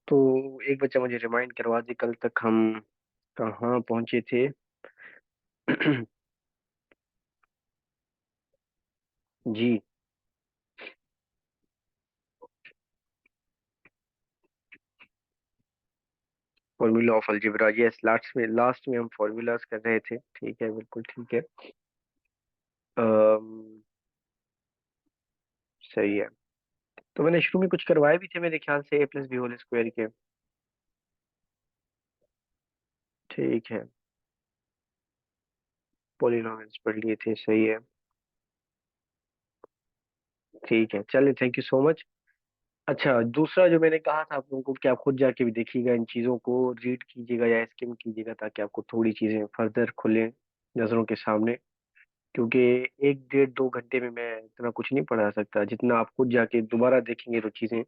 तो एक बच्चा मुझे रिमाइंड करवा दे, कल तक हम कहाँ पहुंचे थे? जी। Formula of algebra, yes, last में हम फॉर्मूलाज कर रहे थे। ठीक है, बिल्कुल ठीक है। अम्म, सही है। तो मैंने शुरू में कुछ करवाए भी थे मेरे ख्याल से, A plus B whole square के। ठीक है, पॉलिनॉमियल्स पढ़ लिए थे, सही है। ठीक है, चलिए, थैंक यू सो मच। अच्छा, दूसरा जो मैंने कहा था आप लोगों को कि आप खुद जाके भी देखिएगा, इन चीज़ों को रीड कीजिएगा या स्किम कीजिएगा, ताकि आपको थोड़ी चीज़ें फर्दर खुले नज़रों के सामने। क्योंकि 1 डेढ़ 2 घंटे में मैं इतना कुछ नहीं पढ़ा सकता, जितना आप खुद जाके दोबारा देखेंगे तो चीज़ें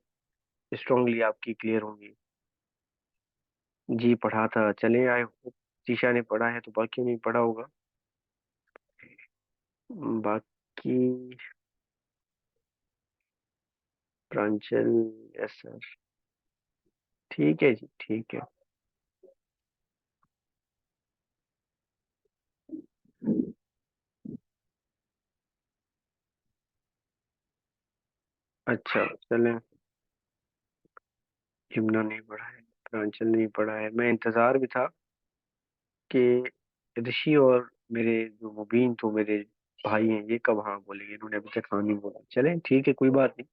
स्ट्रांगली आपकी क्लियर होंगी। जी, पढ़ा था, चले, आई होप शीशा ने पढ़ा है तो बाकी नहीं पढ़ा होगा। बाकी प्रांचल, यस सर। ठीक है जी, ठीक है। अच्छा, चलें। यमुना नहीं पढ़ा है, प्रांचल नहीं पढ़ा है, मैं इंतजार भी था कि ऋषि और मेरे जो मुबीन, तो मेरे भाई हैं, ये कब हाँ बोलेंगे, इन्होंने अभी तक हाँ नहीं बोला। चलें, ठीक है, कोई बात नहीं।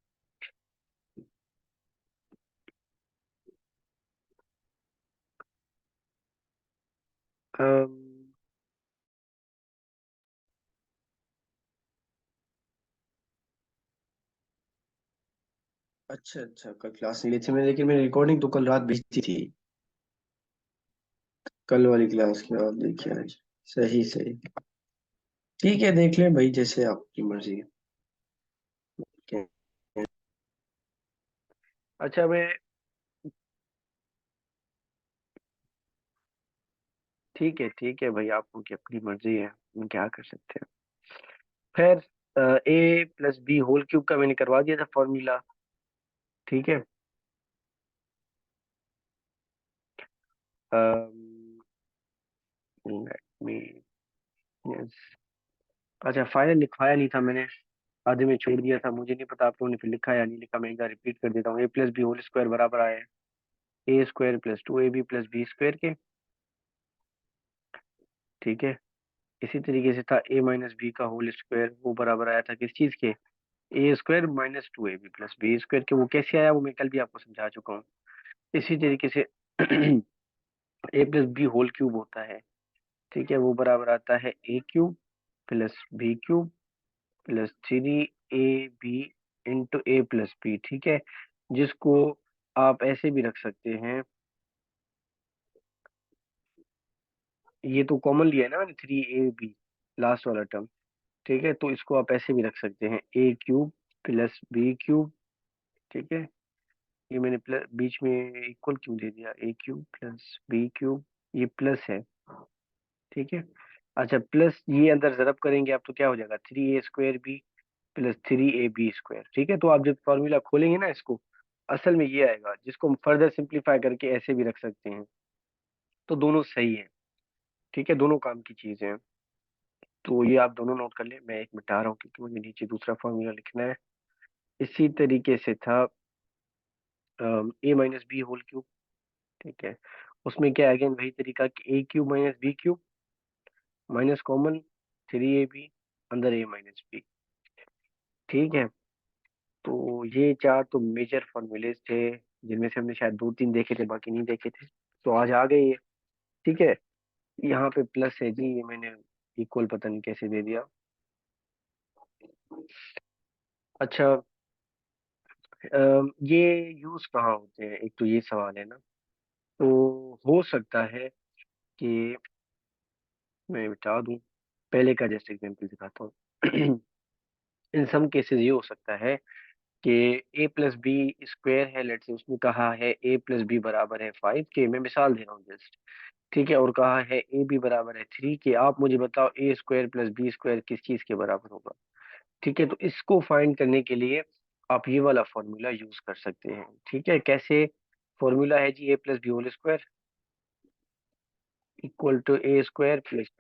अम, अच्छा अच्छा, कल क्लास नहीं ली थी मैंने, लेकिन मैंने रिकॉर्डिंग तो कल रात भेजी थी। कल वाली क्लास की आप देखिए आज। सही सही। ठीक है, देख लें भाई, जैसे आपकी मर्जी है। अच्छा, मैं, ठीक है भाई, आपको की अपनी मर्जी है, हम क्या कर सकते हैं। खैर, ए प्लस बी होल क्यूब का मैंने करवा दिया था फॉर्मूला। ठीक है। Let me, yes. अच्छा, फाइनल लिखवाया नहीं था मैंने, आधे में छोड़ दिया था, मुझे नहीं पता आप लोगों ने फिर लिखा या नहीं लिखा। मैं एक बार रिपीट कर देता हूँ। A plus B whole square बराबर आया है A square plus 2ab plus B square के। ठीक है। इसी तरीके से था ए माइनस बी का होल स्क्वायर, वो बराबर आया था किस चीज के? A square minus 2ab plus B square के। वो कैसे आया वो मैं कल भी आपको समझा चुका हूँ। इसी तरीके से A plus B whole cube होता है। ठीक है, वो बराबर आता है A cube plus B cube plus 3ab into A plus B. ठीक है, जिसको आप ऐसे भी रख सकते हैं, ये तो कॉमन लिया है ना मैंने, 3ab लास्ट वाला टर्म। ठीक है, तो इसको आप ऐसे भी रख सकते हैं, ए क्यूब प्लस बी क्यूब। ठीक है, ये मैंने प्लस बीच में इक्वल क्यों दे दिया, ए क्यूब प्लस बी क्यूब, ये प्लस है। ठीक है। अच्छा, प्लस ये अंदर जरब करेंगे आप तो क्या हो जाएगा, 3a square B plus 3ab square. ठीक है, तो आप जब फॉर्मूला खोलेंगे ना इसको, असल में ये आएगा, जिसको हम फर्दर सिंप्लीफाई करके ऐसे भी रख सकते हैं। तो दोनों सही है। ठीक है, दोनों काम की चीजें हैं। तो ये आप दोनों नोट कर लें, मैं एक मिटा रहा हूँ क्योंकि मुझे नीचे दूसरा फॉर्मूला लिखना है। इसी तरीके से था A minus B whole cube. ठीक है, उसमें क्या है, अगेन वही तरीका कि A cube minus B cube minus common 3ab अंदर ए माइनस बी। ठीक है, तो ये चार तो मेजर फॉर्मूलेज थे, जिनमें से हमने शायद 2 3 देखे थे, बाकी नहीं देखे थे, तो आज आ गए ये। ठीक है, यहाँ पे प्लस है जी, ये मैंने इक्वल पता नहीं कैसे दे दिया। अच्छा, ये यूज कहाँ होते हैं, एक तो ये सवाल है ना। तो हो सकता है कि मैं बता दूं, पहले का जैसे एग्जाम्पल दिखाता हूँ। इन सम केसेस ये हो सकता है कि ए प्लस बी स्क्वायर है, लेट से उसने कहा है ए प्लस बी बराबर है 5 के, मैं मिसाल दे रहा हूँ जस्ट। ठीक है, और कहा है ए बी बराबर है 3 के, आप मुझे बताओ ए स्क्वायर प्लस बी स्क्वायर किस चीज के बराबर होगा। ठीक है, तो इसको फाइंड करने के लिए आप ये वाला फॉर्मूला यूज कर सकते हैं। ठीक है, कैसे? फॉर्मूला है जी a+b whole square equal to a² +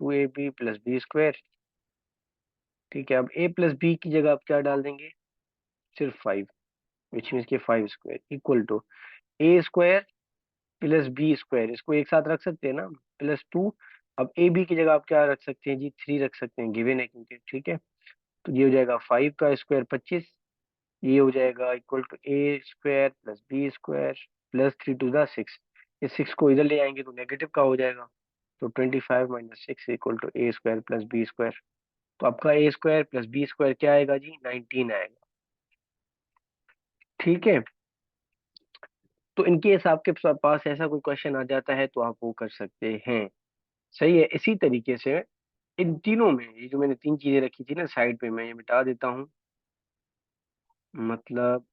2ab + b²। ठीक है, अब a+b की जगह आप क्या डाल देंगे, सिर्फ 5, विच मीन्स के 5² इक्वल टू a² + b², इसको एक साथ रख सकते हैं ना, +2। अब ए बी की जगह आप क्या रख सकते हैं जी, 3 रख सकते हैं, गिवन है क्योंकि, ठीक है। तो ये हो जाएगा 5² 25, ये हो जाएगा इक्वल टू a² + b² +3 × 6। इस 6 को इधर ले आएंगे तो नेगेटिव का हो जाएगा, तो 25 - 6 इक्वल टू a² + b²। तो आपका a² + b² क्या आएगा जी, 19 आएगा। ठीक है, तो इनके केस आपके पास ऐसा कोई क्वेश्चन आ जाता है तो आप वो कर सकते हैं। सही है, इसी तरीके से इन तीनों में, ये जो मैंने तीन चीजें रखी थी ना साइड पे, मैं ये मिटा देता हूँ। मतलब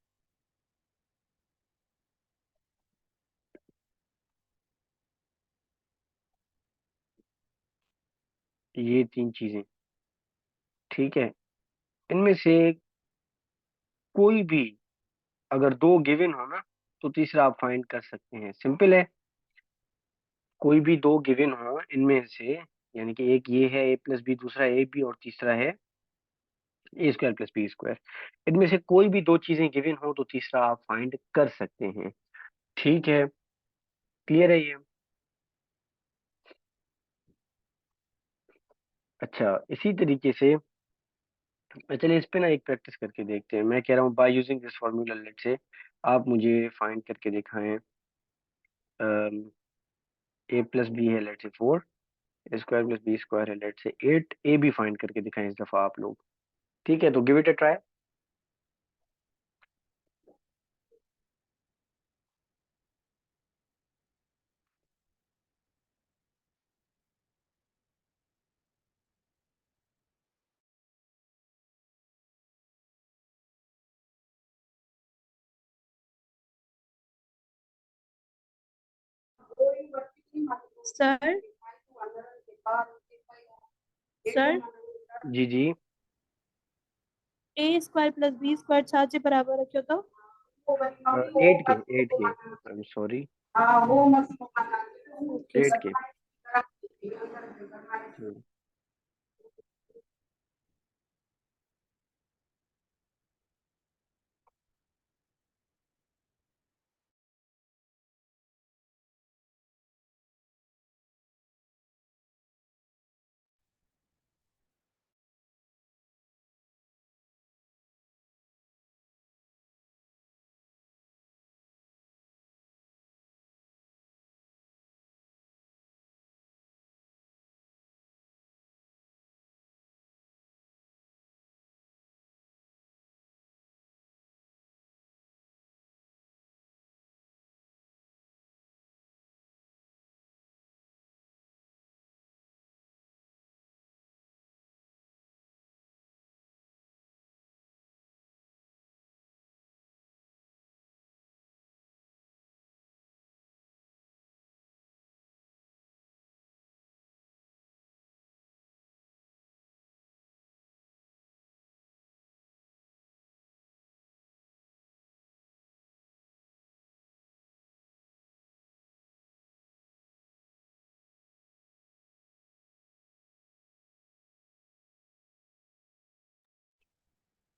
ये तीन चीजें, ठीक है, इनमें से कोई भी अगर दो गिवन हो ना, तो तीसरा आप फाइंड कर सकते हैं, सिंपल है। कोई भी दो गिवन हो इनमें से, यानी कि एक ये है a+b, दूसरा ए बी, और तीसरा है a² + b², इनमें से कोई भी दो चीजें गिवन हो तो तीसरा आप फाइंड कर सकते हैं। ठीक है, क्लियर है ये। अच्छा, इसी तरीके से चलिए इस पे ना एक प्रैक्टिस करके देखते हैं। मैं कह रहा हूँ by using this formula, let say आप मुझे फाइंड करके दिखाएं। a+b है लेट से 4, a² + b² है लेट से 8, ए बी फाइंड करके दिखाएं इस दफा आप लोग। ठीक है, तो give it a try. Sir sir जी जी, a² + b² छाचे बराबर रखियो तो 8 के आई एम सॉरी, ओके 8 के। सर।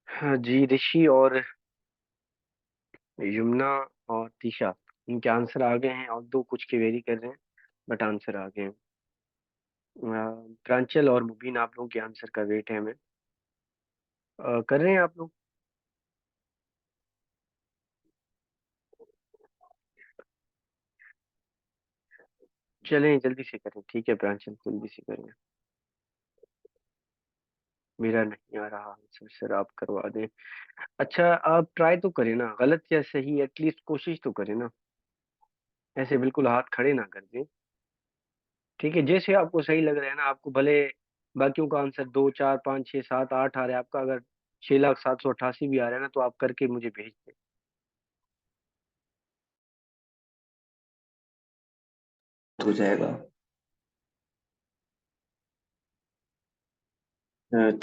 हाँ जी, ऋषि और यमुना और तीशा, इनके आंसर आ गए हैं, और दो कुछ के वेरी कर रहे हैं, बट आंसर आ गए हैं। प्रांचल और मुबीन, आप लोगों के आंसर का वेट है हमें। कर रहे हैं आप लोग? चलें जल्दी से करें, ठीक है प्रांचल, जल्दी से करें। मेरा नहीं आ रहा आंसर सर, आप करवा दें। अच्छा, आप ट्राई तो करें ना, गलत या सही एटलीस्ट कोशिश तो करें ना, ऐसे बिल्कुल हाथ खड़े ना कर दें। ठीक है, जैसे आपको सही लग रहा है ना, आपको भले बाकियों का आंसर 2 4 5 6 7 8 आ रहा है, आपका अगर 6,07,88 भी आ रहा है ना, तो आप करके मुझे भेज दें। हो जाएगा।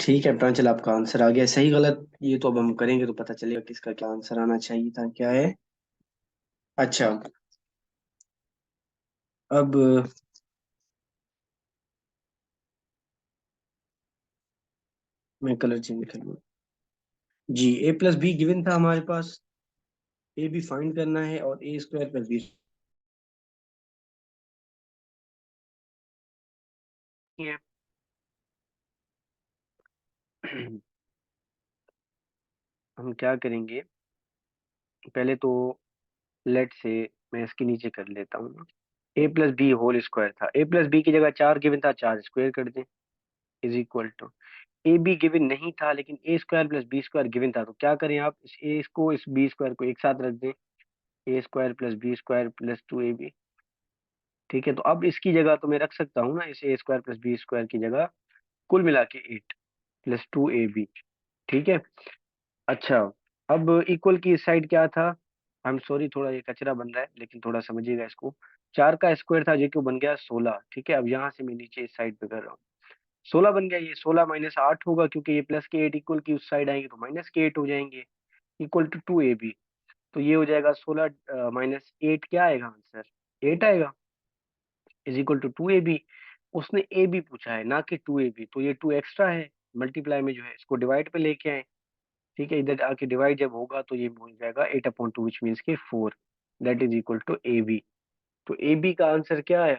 ठीक है प्रांचल, आपका आंसर आ गया, सही गलत ये तो अब हम करेंगे तो पता चलेगा किसका क्या आंसर आना चाहिए था, क्या है। अच्छा, अब मैं कलर चेंज कर लूँ। जी, ए प्लस बी गिवन था हमारे पास, ए बी फाइंड करना है और ए स्क्वायर प्लस बी है। हम क्या करेंगे, पहले तो लेट से मैं इसके नीचे कर लेता हूँ। A plus B whole square था, ए प्लस बी की जगह 4 गिवन था, 4 स्क्वायर कर दें, is equal to A B given नहीं था लेकिन A square plus B square given था, तो क्या करें आप, इस ए को इस बी स्क्वायर को एक साथ रख दें, A square plus B square plus 2ab। ठीक है, तो अब इसकी जगह तो मैं रख सकता हूँ ना, इस ए स्क्वायर प्लस बी स्क्वायर की जगह कुल मिला के 8 प्लस 2ab। ठीक है। अच्छा, अब इक्वल की इस साइड क्या था, आई एम सॉरी थोड़ा ये कचरा बन रहा है लेकिन थोड़ा समझिएगा इसको। 4 का स्क्वायर था जो कि बन गया 16। ठीक है, अब यहाँ से मैं नीचे इस साइड पे कर रहा हूँ, 16 बन गया, ये 16 माइनस 8 होगा क्योंकि ये प्लस के 8 इक्वल की उस साइड आएंगे तो माइनस के 8 हो जाएंगे, इक्वल टू 2ab। तो ये हो जाएगा 16 माइनस 8, क्या आएगा आंसर, 8 आएगा, इज इक्वल टू 2ab। उसने ए बी पूछा है ना कि 2ab, तो ये 2 एक्स्ट्रा है, मल्टीप्लाई में जो है इसको डिवाइड पे लेके आए। ठीक है, इधर आके डिवाइड जब होगा तो ये हो जाएगा 8/2 विच मीन्स के 4, that is equal to A B. तो ए बी का आंसर क्या आया,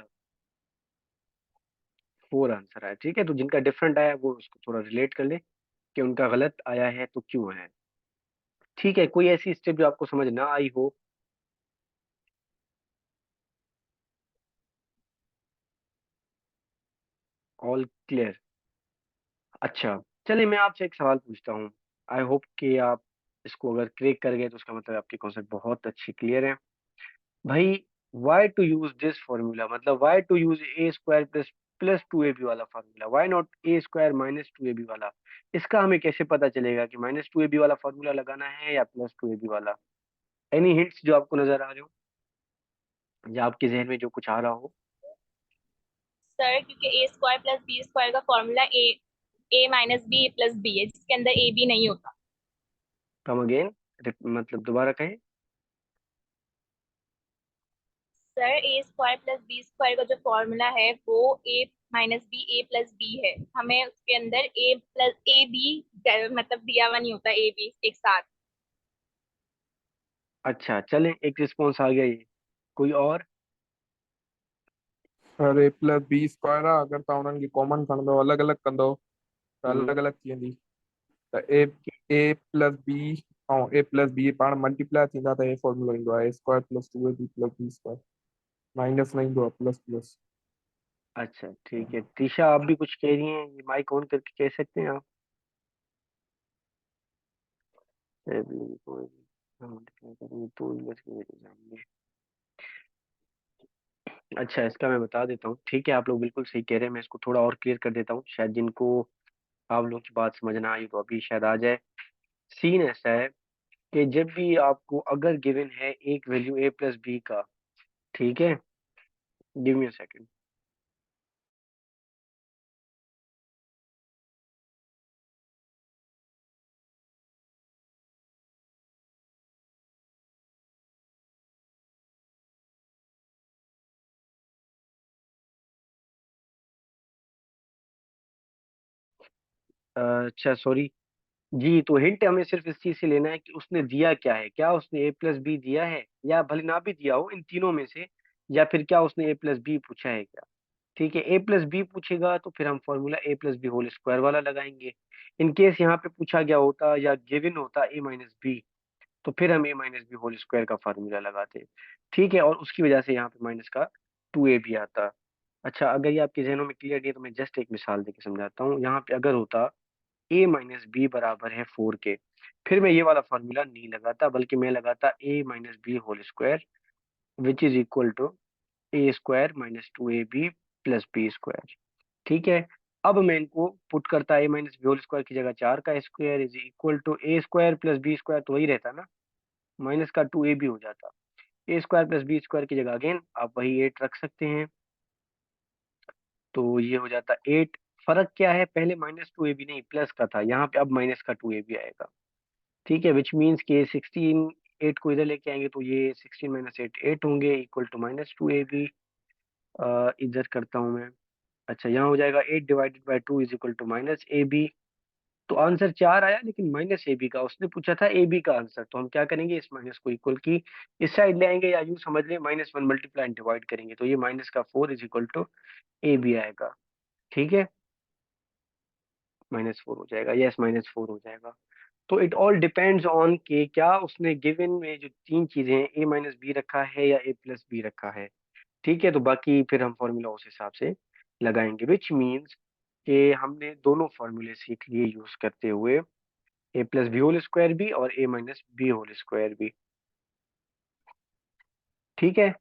4 आंसर आया। ठीक है, तो जिनका डिफरेंट आया वो उसको थोड़ा रिलेट कर ले कि उनका गलत आया है तो क्यों है। ठीक है, कोई ऐसी स्टेप जो आपको समझ ना आई हो। All clear. अच्छा, चलिए मैं आपसे एक सवाल पूछता हूँ, आई होप कि आप इसको अगर क्रैक कर गए तो उसका मतलब आपकी कॉन्सेप्ट बहुत अच्छी क्लियर है। भाई, why to use this formula, मतलब why to use A square plus plus 2ab वाला formula, why not A square minus 2ab वाला। इसका हमें कैसे पता चलेगा कि माइनस 2ab वाला फार्मूला लगाना है या प्लस 2ab वाला। एनी हिंट्स जो आपको नजर आ रहे हो या आपके जहन में जो कुछ आ रहा हो। सर क्योंकि ए स्क्वायर प्लस बी स्क्वायर का फॉर्मूला ए माइनस बी प्लस बी है, जिसके अंदर ए बी नहीं होता। कम अगेन, मतलब दोबारा कहें। सर ए स्क्वायर प्लस बी स्क्वायर का जो फॉर्मूला है वो ए माइनस बी ए प्लस बी है। हमें उसके अंदर ए प्लस ए बी मतलब दिया हुआ नहीं होता, ए बी एक साथ। अच्छा चलें, एक रिस्पॉन्स आ गया ये, कोई और। सर ए प्लस बी स्क्वायर आहे, अगरि तव्हां उन्हनि खे कॉमन खणंदव अलॻि अलॻि कंदव त हम्म, अलॻि अलॻि थी वेंदी। त ए ए प्लस बी ऐं ए प्लस बी पाण मल्टीप्लाई थींदा त हे फॉर्मूलो ईंदो आहे, A square plus 2ab plus B square, minus न ईंदो आहे, प्लस प्लस। अच्छा ठीक है, तीशा आप भी कुछ कह रही हैं, ये माइक ऑन करके कह सकते हैं आप। हम तो इधर के लेके जाएंगे। अच्छा, इसका मैं बता देता हूँ। ठीक है, आप लोग बिल्कुल सही कह रहे हैं, मैं इसको थोड़ा और क्लियर कर देता हूँ, शायद जिनको आप लोगों की बात समझ ना आई तो अभी शायद आ जाए। सीन ऐसा है कि जब भी आपको अगर गिवन है एक वैल्यू ए प्लस बी का, ठीक है, गिव मी अ सेकंड। अच्छा सॉरी। जी, तो हिंट हमें सिर्फ इस चीज से लेना है कि उसने दिया क्या है, क्या उसने ए प्लस बी दिया है या भले ना भी दिया हो इन तीनों में से, या फिर क्या उसने ए प्लस बी पूछा है क्या। ठीक है, ए प्लस बी पूछेगा तो फिर हम फॉर्मूला ए प्लस बी होल स्क्वायर वाला लगाएंगे। इन केस यहाँ पे पूछा गया होता या गिवन होता ए माइनस बी, तो फिर हम ए माइनस बी होल स्क्वायर का फार्मूला लगाते। ठीक है, और उसकी वजह से यहाँ पे माइनस का 2a भी आता। अच्छा, अगर ये आपके जहनों में क्लियर नहीं है तो मैं जस्ट एक मिसाल देके समझाता हूँ। यहाँ पे अगर होता ए माइनस बी बराबर है 4 के, फिर मैं ये वाला फार्मूला नहीं लगाता बल्कि मैं लगाता A minus B whole square which is equal to A square minus 2ab plus B square. ठीक है, अब मैं इनको पुट करता A minus B whole square की जगह 4 का square is equal to A square plus B square, तो वही रहता ना, माइनस का 2a भी हो जाता। ए स्क्वायर प्लस बी स्क्वायर की जगह अगेन आप वही 8 रख सकते हैं, तो ये हो जाता 8। फर्क क्या है, पहले माइनस 2ab नहीं प्लस का था, यहाँ पे अब माइनस का 2ab आएगा। ठीक है, विच मीन्स के 16, 8 को इधर लेके आएंगे तो ये 16 माइनस 8 8 होंगे इक्वल टू माइनस 2ab। इधर करता हूँ मैं। अच्छा, यहाँ हो जाएगा 8/2 इज इक्वल टू -AB। तो आंसर 4 आया, लेकिन -AB का उसने पूछा था, AB का आंसर। तो हम क्या करेंगे, इस माइनस को इक्वल की इस साइड ले आएंगे, या यूं समझ लें -1 मल्टीप्लाई डिवाइड करेंगे, तो ये माइनस का 4 इज इक्वल टू AB आएगा। ठीक है, -4 हो जाएगा, यस -4 हो जाएगा। तो इट ऑल डिपेंड्स ऑन के क्या उसने गिवन में जो तीन चीजें हैं, A-B रखा है या A+B रखा है। ठीक है, तो बाकी फिर हम फॉर्मूला उस हिसाब से लगाएंगे, विच मीन्स कि हमने दोनों फॉर्मूले सीख लिए यूज करते हुए, A+B होल स्क्वायर भी और A-B होल स्क्वायर भी। ठीक है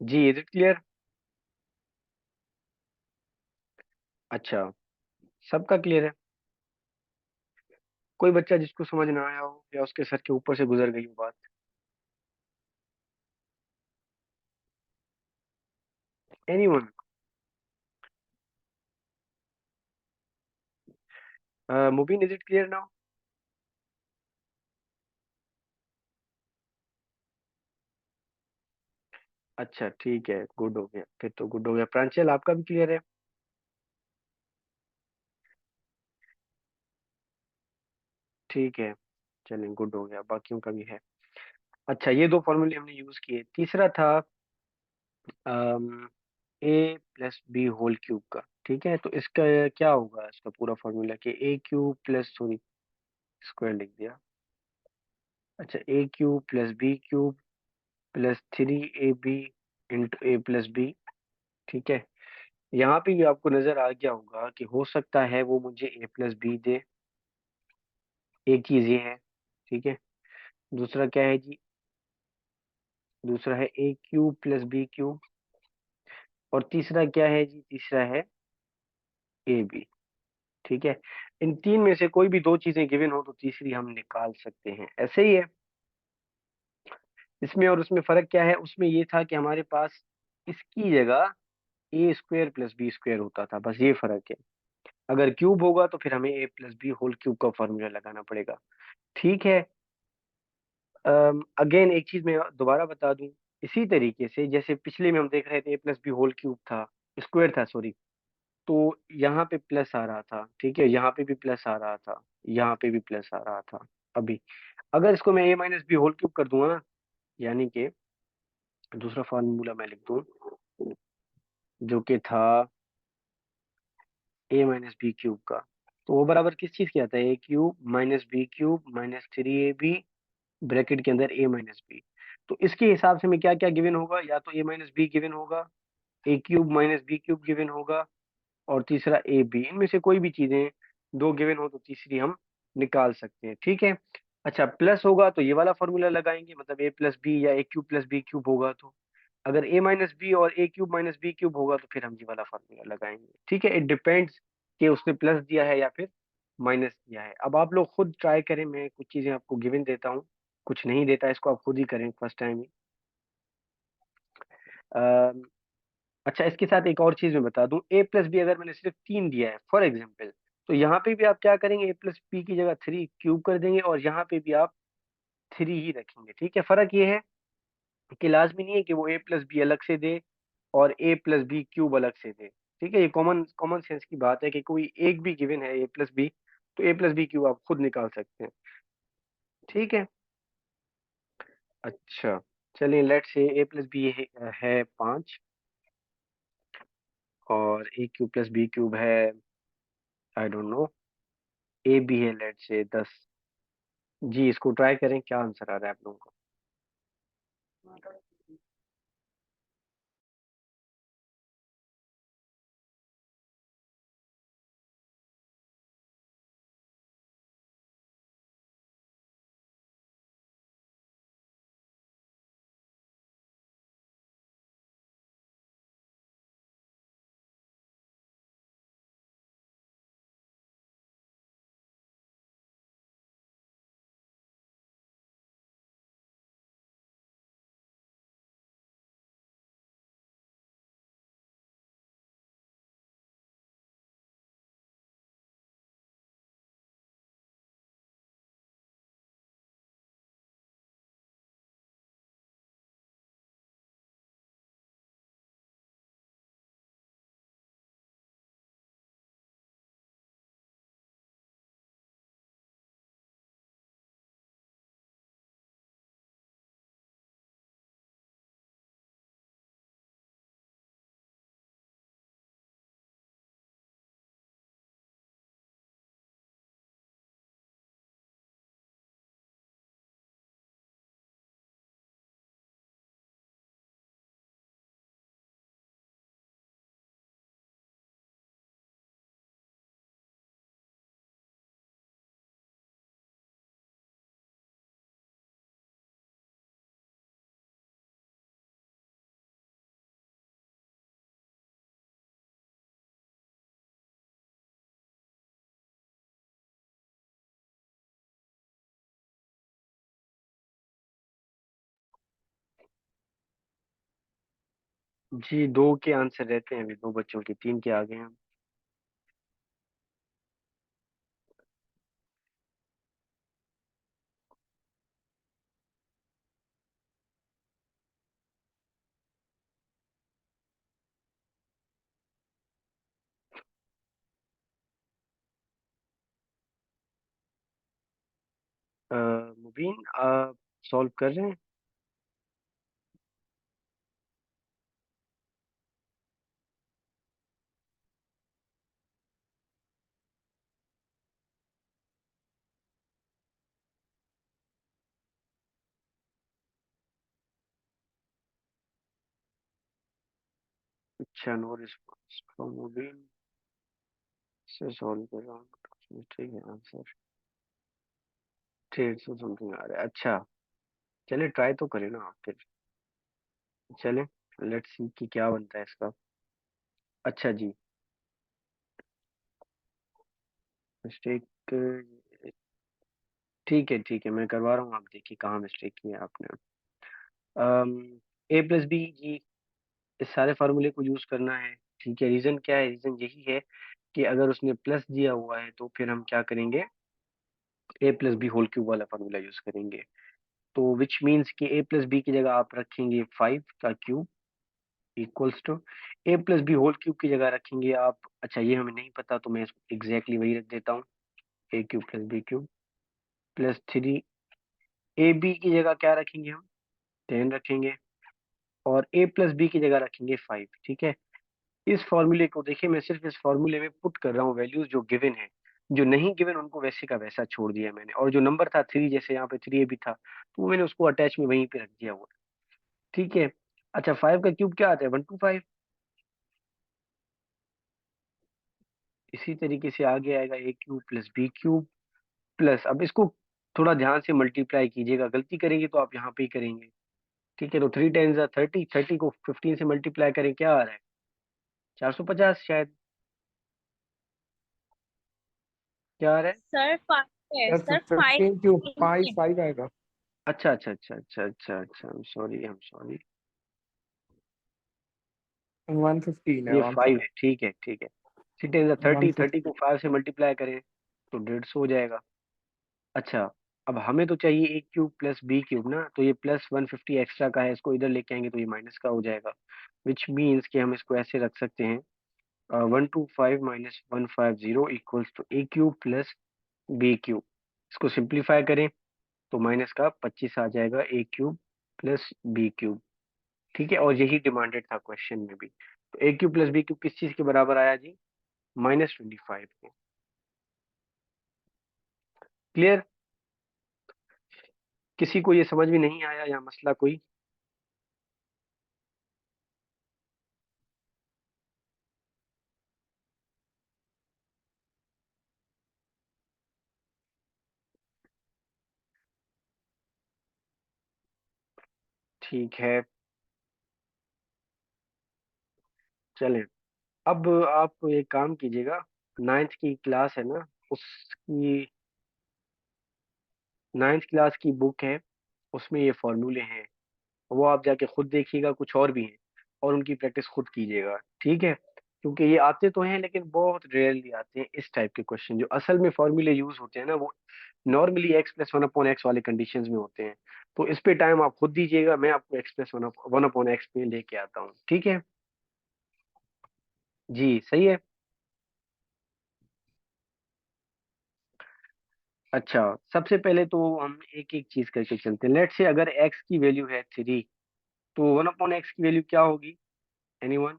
जी, इज इट क्लियर? अच्छा, सबका क्लियर है? कोई बच्चा जिसको समझ ना आया हो या उसके सर के ऊपर से गुजर गई हो बात? Anyone? Mubeen, is it clear now? अच्छा ठीक है, गुड हो गया, फिर तो गुड हो गया। प्रांचल, आपका भी क्लियर है? ठीक है, चलें, गुड हो गया, बाकियों का भी है। अच्छा, ये दो फॉर्मूले हमने यूज किए। तीसरा था A+B होल क्यूब का। ठीक है, तो इसका क्या होगा, इसका पूरा फॉर्मूला कि A³ प्लस, सॉरी स्क्वायर लिख दिया। अच्छा, A³ + B³ plus 3AB into A+B। ठीक है, यहाँ पे भी आपको नजर आ गया होगा कि हो सकता है वो मुझे A+B दे। एक चीज ये है। ठीक है, दूसरा क्या है जी, दूसरा है A³ + B³। और तीसरा क्या है जी, तीसरा है AB। ठीक है, इन तीन में से कोई भी दो चीजें गिवन हो तो तीसरी हम निकाल सकते हैं, ऐसे ही है। इसमें और उसमें फर्क क्या है, उसमें ये था कि हमारे पास इसकी जगह A² + B² होता था, बस ये फर्क है। अगर क्यूब होगा तो फिर हमें A+B होल क्यूब का फॉर्मूला लगाना पड़ेगा। ठीक है, अगेन एक चीज मैं दोबारा बता दूं, इसी तरीके से जैसे पिछले में हम देख रहे थे A+B होल क्यूब था, स्क्वायर था सॉरी, तो यहाँ पे प्लस आ रहा था। ठीक है, यहाँ पे भी प्लस आ रहा था, यहाँ पे भी प्लस आ रहा था। अभी अगर इसको मैं A-B होल क्यूब कर दूंगा ना, यानी कि दूसरा फार्मूला मैं लिख दूं, जो कि था A-B³ का, तो वो बराबर किस चीज के आता है, A³ - B³ - 3AB ब्रैकेट के अंदर A-B। तो इसके हिसाब से मैं क्या क्या गिवन होगा, या तो A-B गिवन होगा, A³ - B³ गिवन होगा, और तीसरा AB। इनमें से कोई भी चीजें दो गिवन हो तो तीसरी हम निकाल सकते हैं। ठीक है, अच्छा प्लस होगा तो ये वाला फॉर्मूला लगाएंगे, मतलब A+B या A³ + B³ होगा तो। अगर A-B और A³ - B³ होगा तो फिर हम ये वाला फॉर्मूला लगाएंगे। ठीक है, इट डिपेंड्स कि उसने प्लस दिया है या फिर माइनस दिया है। अब आप लोग खुद ट्राई करें, मैं कुछ चीजें आपको गिवन देता हूँ, कुछ नहीं देता, इसको आप खुद ही करें फर्स्ट टाइम ही। अम, अच्छा, इसके साथ एक और चीज मैं बता दूं, A+B अगर मैंने सिर्फ 3 दिया है फॉर एग्जाम्पल, तो यहाँ पे भी आप क्या करेंगे, A+B की जगह 3 क्यूब कर देंगे, और यहाँ पे भी आप 3 ही रखेंगे। ठीक है, फर्क ये है कि लाजमी नहीं है कि वो A+B अलग से दे और A+B³ अलग से दे। ठीक है, ये कॉमन कॉमन सेंस की बात है कि कोई एक भी गिवन है A+B, तो A+B³ आप खुद निकाल सकते हैं। ठीक है, अच्छा चलिए, लेट से A+B है 5, और A³ + B³ है, आई डोंट नो, AB है लेट से 10। जी, इसको ट्राई करें, क्या आंसर आ रहा है आप लोगों को? जी, दो के आंसर रहते हैं, अभी दो बच्चों के, तीन के आगे हैं मुबीन, आप सॉल्व कर रहे हैं? अच्छा, नो रिस्पॉन्स फ्रॉम मुबीन, से सॉल्व कर रहा हूँ, ठीक है आंसर 150 समथिंग आ रहा है। अच्छा, चले ट्राई तो करें ना आप फिर, चले, लेट्स सी कि क्या बनता है इसका। अच्छा जी, मिस्टेक, ठीक है, मैं करवा रहा हूँ, आप देखिए कहाँ मिस्टेक की है आपने। ए प्लस बी जी, इस सारे फार्मूले को यूज करना है। ठीक है, रीजन क्या है? रीजन यही है कि अगर उसने प्लस दिया हुआ है तो फिर हम क्या करेंगे, ए प्लस बी होल क्यूब वाला फार्मूला यूज करेंगे। तो विच मीन्स कि ए प्लस बी की जगह आप रखेंगे 5 का cube equals to A plus B whole cube की जगह रखेंगे आप, अच्छा ये हमें नहीं पता तो मैं एग्जैक्टली वही रख देता हूँ, A cube plus B cube plus 3, A B की जगह क्या रखेंगे हम, 10 रखेंगे, और ए प्लस बी की जगह रखेंगे 5। ठीक है, इस फॉर्मूले को देखिए, मैं सिर्फ इस फॉर्मूले में पुट कर रहा हूँ वैल्यूज जो गिवन है, जो नहीं गिवन उनको वैसे का वैसा छोड़ दिया मैंने, और जो नंबर था 3, जैसे यहाँ पे 3 ए भी था तो वो मैंने उसको अटैच में वहीं पे रख दिया हुआ। ठीक है, अच्छा 5 का क्यूब क्या आता है, 125। इसी तरीके से आगे आएगा A cube plus B cube plus, अब इसको थोड़ा ध्यान से मल्टीप्लाई कीजिएगा, गलती करेंगे तो आप यहाँ पे ही करेंगे। ठीक है, तो 3 × 10 = 30, 30 को 15 से मल्टीप्लाई करें, क्या आ रहा है, 450 शायद, क्या आ रहा है? सर फाइव है, यार सर फाइव 15 क्यों, फाइव है। फाइव आएगा। अच्छा अच्छा अच्छा अच्छा अच्छा अच्छा, I'm sorry, I'm sorry, 115 है, ये वन 5 है, ठीक है ठीक है। 3 × 30, 30 को 150। 5 से मल्टीप्लाई करें तो 150 हो जाएगा। अच्छा, अब हमें तो चाहिए ए क्यूब प्लस बी क्यूब ना, तो ये प्लस 150 एक्स्ट्रा का है, इसको इधर लेके आएंगे तो ये माइनस का हो जाएगा, विच मीन्स कि हम इसको ऐसे रख सकते हैं, 125 minus 150 equals to A cube plus B cube. इसको सिंप्लीफाई करें तो माइनस का 25 आ जाएगा, A cube plus B cube. ठीक है, और यही डिमांडेड था क्वेश्चन में भी, तो ए क्यूब प्लस बी क्यूब किस चीज के बराबर आया जी, -25 के। क्लियर? किसी को ये समझ में नहीं आया या मसला कोई? ठीक है, चलें, अब आप एक काम कीजिएगा, 9th की क्लास है ना, उसकी 9th क्लास की बुक है, उसमें ये फॉर्मूले हैं, वो आप जाके खुद देखिएगा, कुछ और भी हैं, और उनकी प्रैक्टिस खुद कीजिएगा। ठीक है, क्योंकि ये आते तो हैं लेकिन बहुत रेयरली आते हैं इस टाइप के क्वेश्चन, जो असल में फॉर्मूले यूज होते हैं ना वो नॉर्मली x+1/x वाले कंडीशंस में होते हैं। तो इस पे टाइम आप खुद दीजिएगा, मैं आपको x+1/x पे लेके आता हूँ। ठीक है जी, सही है। अच्छा, सबसे पहले तो हम एक एक चीज करके चलते हैं, लेट से अगर x की वैल्यू है 3, तो 1/x की वैल्यू क्या होगी, anyone,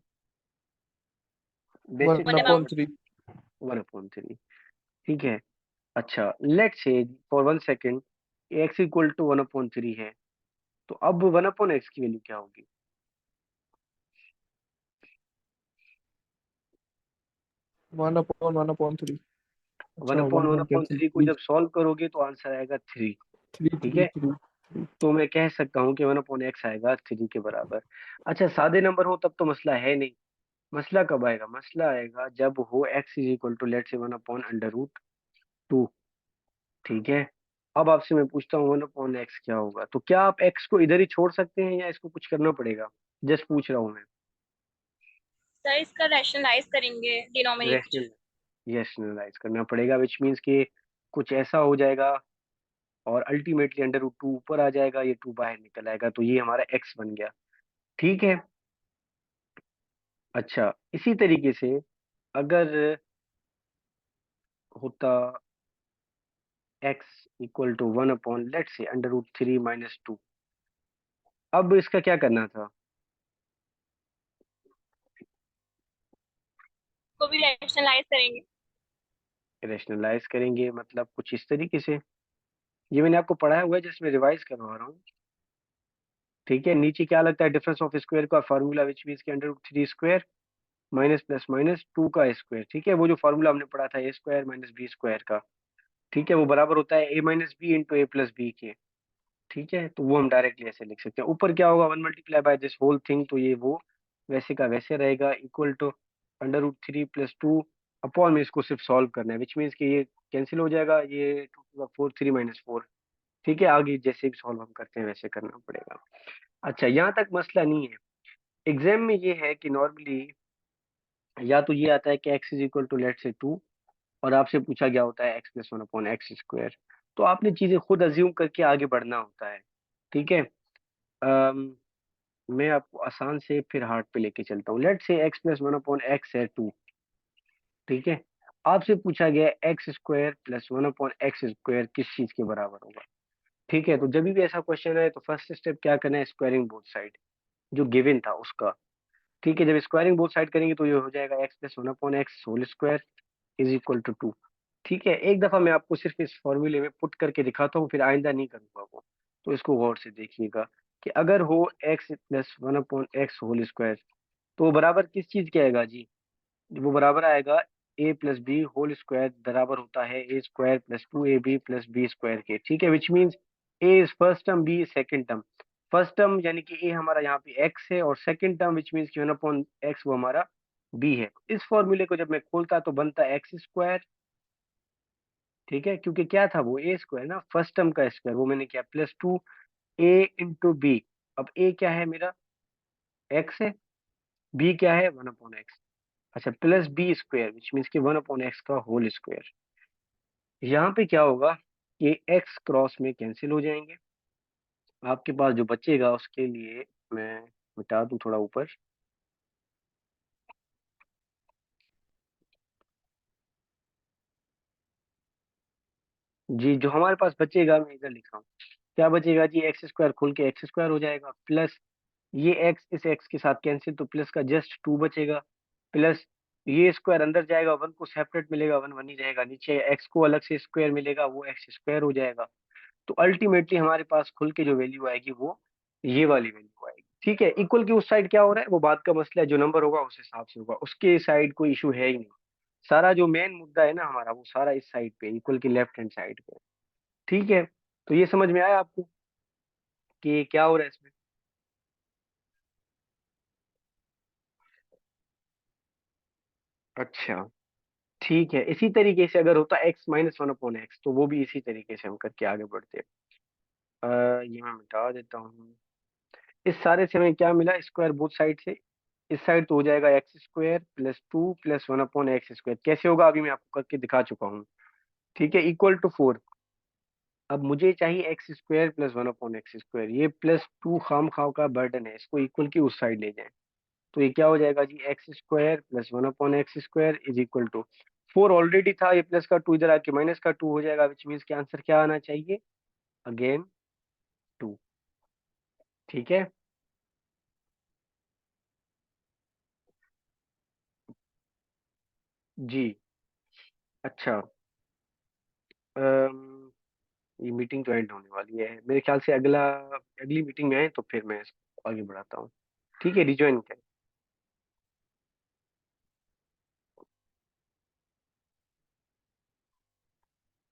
basic one one upon about three 1/3। ठीक है, अच्छा let say for 1 second x equal to 1/3 है, तो अब 1/x की वैल्यू क्या होगी, 1/1/3। वन अच्छा, upon one one one upon cancel three को थ्री, जब सॉल्व करोगे तो आंसर आएगा 3। थ्री ठीक थ्री है, थ्री। तो मैं कह सकता हूँ कि 1/x आएगा 3 के बराबर। अच्छा, सादे नंबर हो तब तो मसला है नहीं, मसला कब आएगा, मसला आएगा जब हो x is equal to let say 1/√2। ठीक है, अब आपसे मैं पूछता हूँ 1/x क्या होगा, तो क्या आप x को इधर ही छोड़ सकते हैं या इसको कुछ करना पड़ेगा, जस्ट पूछ रहा हूँ मैं। सर इसका रैशनलाइज करेंगे डिनोमिनेटर। रैशनलाइज करना पड़ेगा, विच मीन्स कि कुछ ऐसा हो जाएगा और अल्टीमेटली अंडर रूट टू ऊपर आ जाएगा, ये टू बाहर निकल आएगा, तो ये हमारा एक्स बन गया। ठीक है। अच्छा, इसी तरीके से अगर होता x equal to one upon let's say under root three minus two, अब इसका क्या करना था? को भी रैशनलाइज करेंगे। रैशनलाइज करेंगे मतलब कुछ इस तरीके से, ये मैंने आपको पढ़ाया हुआ है जिसमें रिवाइज करवा रहा हूँ। ठीक है, नीचे क्या लगता है, डिफरेंस ऑफ स्क्वायर का फार्मूला विच मीन्स के under root three square minus plus minus two का स्क्वायर। ठीक है, वो जो फार्मूला हमने पढ़ा था A square minus B square का, ठीक है, वो बराबर होता है A minus B into A plus B के। ठीक है, तो वो हम डायरेक्टली ऐसे लिख सकते हैं। ऊपर क्या होगा, one multiply by this whole thing, तो ये वो वैसे का वैसे रहेगा, equal to under root three plus two upon में इसको सिर्फ सॉल्व करना है, विच मीन्स कि ये कैंसिल हो जाएगा, ये two four three minus four. ठीक है, आगे जैसे भी सॉल्व हम करते हैं वैसे करना पड़ेगा। अच्छा, यहाँ तक मसला नहीं है। एग्जाम में ये है कि नॉर्मली या तो ये आता है कि x is equal to let say two, और आपसे पूछा गया होता है x plus one upon x square, तो आपने चीजें खुद अज्यूम करके आगे बढ़ना होता है। ठीक है। अम, मैं आपको आसान से फिर हार्ड पे लेके चलता हूँ। लेट से x plus one upon x है टू। ठीक है, आपसे पूछा गया x square plus one upon x square किस चीज के बराबर होगा। ठीक है, तो जब भी ऐसा क्वेश्चन है तो फर्स्ट स्टेप क्या करना है, स्क्वायरिंग बोथ साइड जो गिवन था उसका। ठीक है, जब स्क्वायरिंग बोथ साइड करेंगे तो ये हो जाएगा x plus one upon x whole square is equal to two. ठीक है, एक दफा मैं आपको सिर्फ इस फॉर्मूले में पुट करके दिखाता हूँ, फिर आइंदा नहीं करूंगा वो, तो इसको गौर से देखिएगा कि अगर हो x plus one upon x whole square, तो वो बराबर किस चीज के आएगा जी, वो बराबर आएगा A plus B whole square, बराबर होता है A square plus two A B plus B square के। ठीक है, which means A is first term, B is second term. First term यानी कि ए हमारा यहाँ पे एक्स है, और second term which means one upon X वो हमारा बी है। इस फॉर्मूले को जब मैं खोलता तो बनता एक्स स्क्वायर। ठीक है, क्योंकि क्या था वो ए स्क्वायर ना, फर्स्ट टर्म का स्क्वायर, वो मैंने किया प्लस टू ए इंटू बी। अब ए क्या है मेरा, एक्स है, बी क्या है वन अपॉन एक्स। अच्छा, plus B square which means कि वन अपॉन एक्स का होल स्क्वायर। यहाँ पे क्या होगा, ये एक्स क्रॉस में कैंसिल हो जाएंगे, आपके पास जो बचेगा उसके लिए मैं मिटा दूं थोड़ा ऊपर। जी, जो हमारे पास बचेगा मैं इधर लिख रहा हूँ, क्या बचेगा जी, एक्स स्क्वायर खुल के एक्स स्क्वायर हो जाएगा, प्लस ये एक्स इस एक्स के साथ कैंसिल, तो प्लस का जस्ट टू बचेगा, प्लस ये स्क्वायर अंदर जाएगा, वन को सेपरेट मिलेगा, वन वन ही रहेगा, नीचे एक्स को अलग से स्क्वायर मिलेगा, वो एक्स स्क्वायर हो जाएगा। तो अल्टीमेटली हमारे पास खुल के जो वैल्यू आएगी वो ये वाली वैल्यू आएगी। ठीक है, इक्वल की उस साइड क्या हो रहा है वो बात का मसला है, जो नंबर होगा उस हिसाब से होगा, उसके साइड कोई इशू है ही नहीं। सारा जो मेन मुद्दा है ना हमारा, वो सारा इस साइड पे, इक्वल की लेफ्ट हैंड साइड पे। ठीक है, तो ये समझ में आया आपको कि क्या हो रहा है इसमें? अच्छा, ठीक है, इसी तरीके से अगर होता x minus one upon x, तो वो भी इसी तरीके से हम करके आगे बढ़ते हैं। ये मैं मिटा देता हूँ। इस सारे से हमें क्या मिला, स्क्वायर बोथ साइड से, इस साइड तो हो जाएगा x square plus two plus one upon x square, कैसे होगा अभी मैं आपको करके दिखा चुका हूँ। ठीक है, इक्वल टू फोर। अब मुझे चाहिए x square plus one upon x square, ये प्लस टू खाम खाव का बर्डन है, इसको इक्वल की उस साइड ले जाएं, तो ये क्या हो जाएगा जी, X square plus one upon x square is equal to four already था, ये प्लस का टू इधर आके माइनस का टू हो जाएगा, विच मीन्स के आंसर क्या आना चाहिए, अगेन टू। ठीक है। जी। अच्छा, अम, ये मीटिंग तो एंड होने वाली है मेरे ख्याल से, अगली मीटिंग में आए तो फिर मैं इसको आगे बढ़ाता हूँ। ठीक है, रिज्वाइन करें।